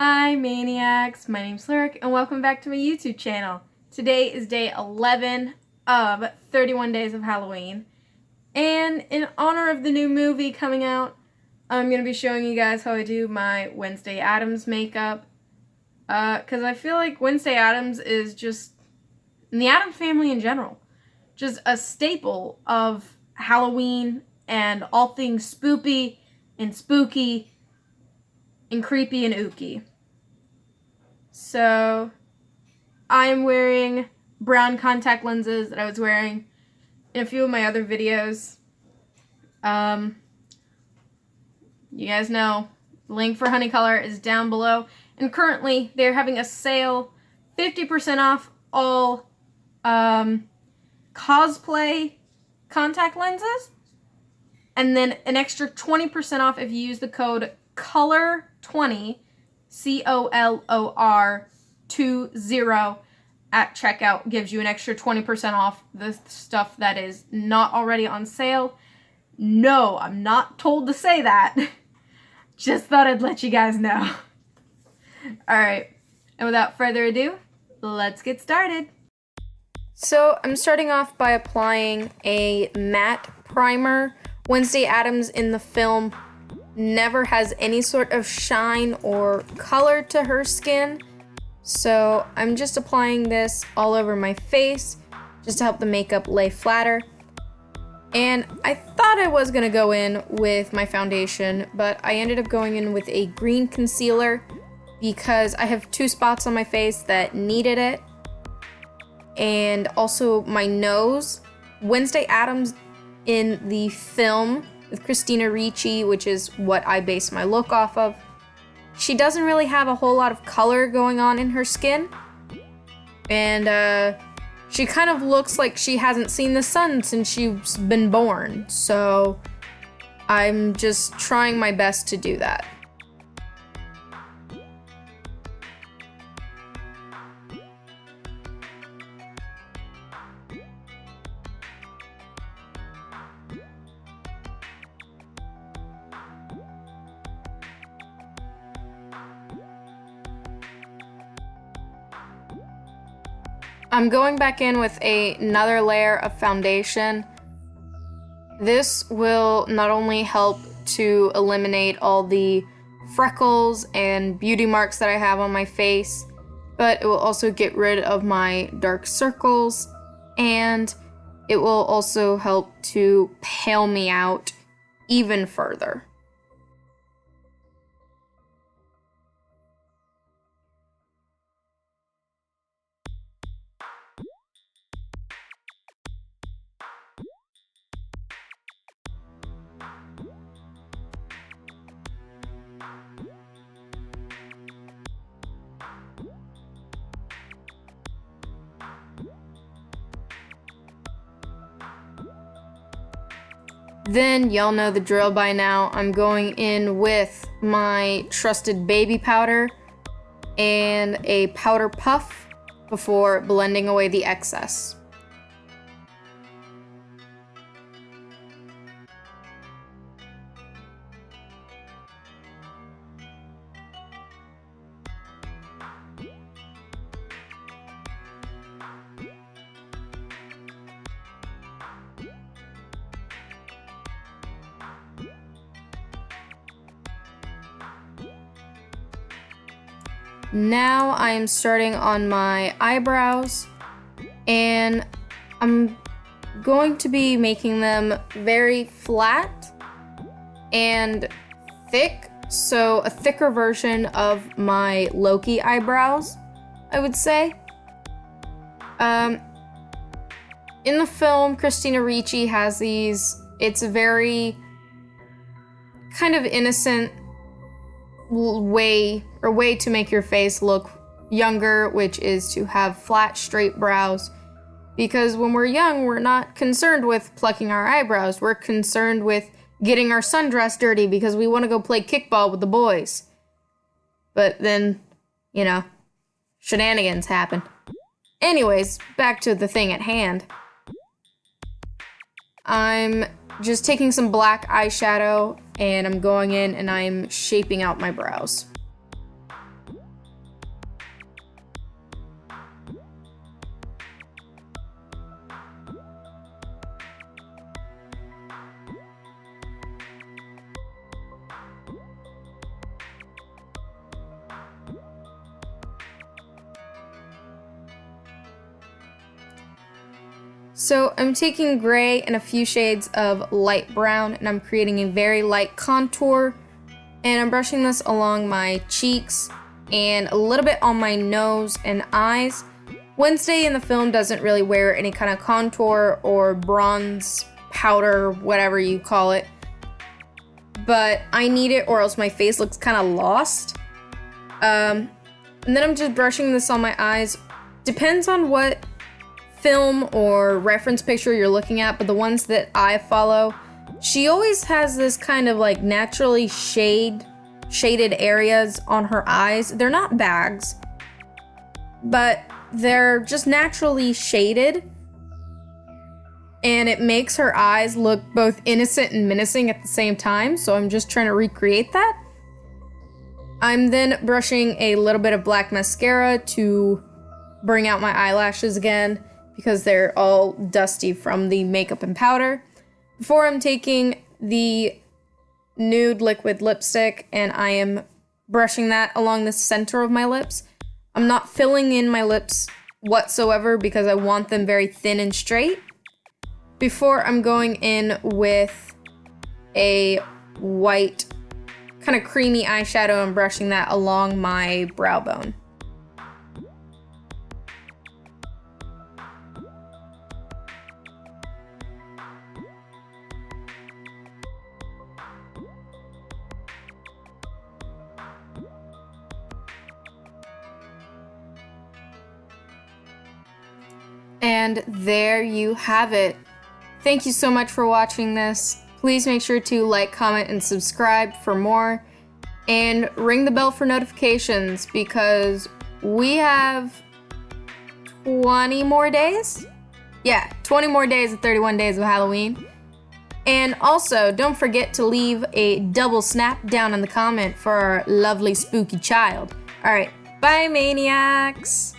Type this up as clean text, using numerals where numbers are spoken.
Hi Maniacs, my name's Lyric and welcome back to my YouTube channel. Today is day 11 of 31 Days of Halloween, and in honor of the new movie coming out, I'm going to be showing you guys how I do my Wednesday Addams makeup, because I feel like Wednesday Addams is just, and the Addams family in general, just a staple of Halloween and all things spoopy and spooky and creepy and ooky. So, I'm wearing brown contact lenses that I was wearing in a few of my other videos. You guys know, the link for Honey Color is down below. And currently, they're having a sale, 50% off all cosplay contact lenses. And then an extra 20% off if you use the code COLOR20, COLOR20 at checkout. Gives you an extra 20% off the stuff that is not already on sale. No, I'm not told to say that. Just thought I'd let you guys know. Alright, and without further ado, let's get started. So I'm starting off by applying a matte primer. Wednesday Addams in the film never has any sort of shine or color to her skin, so I'm just applying this all over my face just to help the makeup lay flatter. And I thought I was gonna go in with my foundation, but I ended up going in with a green concealer because I have two spots on my face that needed it, and also my nose. Wednesday Addams in the film with Christina Ricci, which is what I base my look off of, she doesn't really have a whole lot of color going on in her skin, and she kind of looks like she hasn't seen the sun since she's been born, so I'm just trying my best to do that. I'm going back in with another layer of foundation. This will not only help to eliminate all the freckles and beauty marks that I have on my face, but it will also get rid of my dark circles, and it will also help to pale me out even further. Then, y'all know the drill by now, I'm going in with my trusted baby powder and a powder puff before blending away the excess. Now I am starting on my eyebrows, and I'm going to be making them very flat and thick, so a thicker version of my Loki eyebrows, I would say. In the film, Christina Ricci has these, it's a very kind of innocent way to make your face look younger, which is to have flat, straight brows. Because when we're young, we're not concerned with plucking our eyebrows. We're concerned with getting our sundress dirty because we want to go play kickball with the boys. But then, you know, shenanigans happen. Anyways, back to the thing at hand. I'm just taking some black eyeshadow and I'm going in and I'm shaping out my brows. So I'm taking gray and a few shades of light brown, and I'm creating a very light contour, and I'm brushing this along my cheeks and a little bit on my nose and eyes. Wednesday in the film doesn't really wear any kind of contour or bronze powder, whatever you call it, but I need it or else my face looks kind of lost. And then I'm just brushing this on my eyes. Depends on what film or reference picture you're looking at, but the ones that I follow, she always has this kind of like naturally shaded areas on her eyes. They're not bags, but they're just naturally shaded, and it makes her eyes look both innocent and menacing at the same time, so I'm just trying to recreate that. I'm then brushing a little bit of black mascara to bring out my eyelashes again because they're all dusty from the makeup and powder. Before I'm taking the nude liquid lipstick and I am brushing that along the center of my lips. I'm not filling in my lips whatsoever because I want them very thin and straight. Before I'm going in with a white kind of creamy eyeshadow and brushing that along my brow bone. And there you have it. Thank you so much for watching this. Please make sure to like, comment, and subscribe for more. And ring the bell for notifications because we have 20 more days? Yeah, 20 more days of 31 days of Halloween. And also, don't forget to leave a double snap down in the comment for our lovely spooky child. Alright, bye maniacs!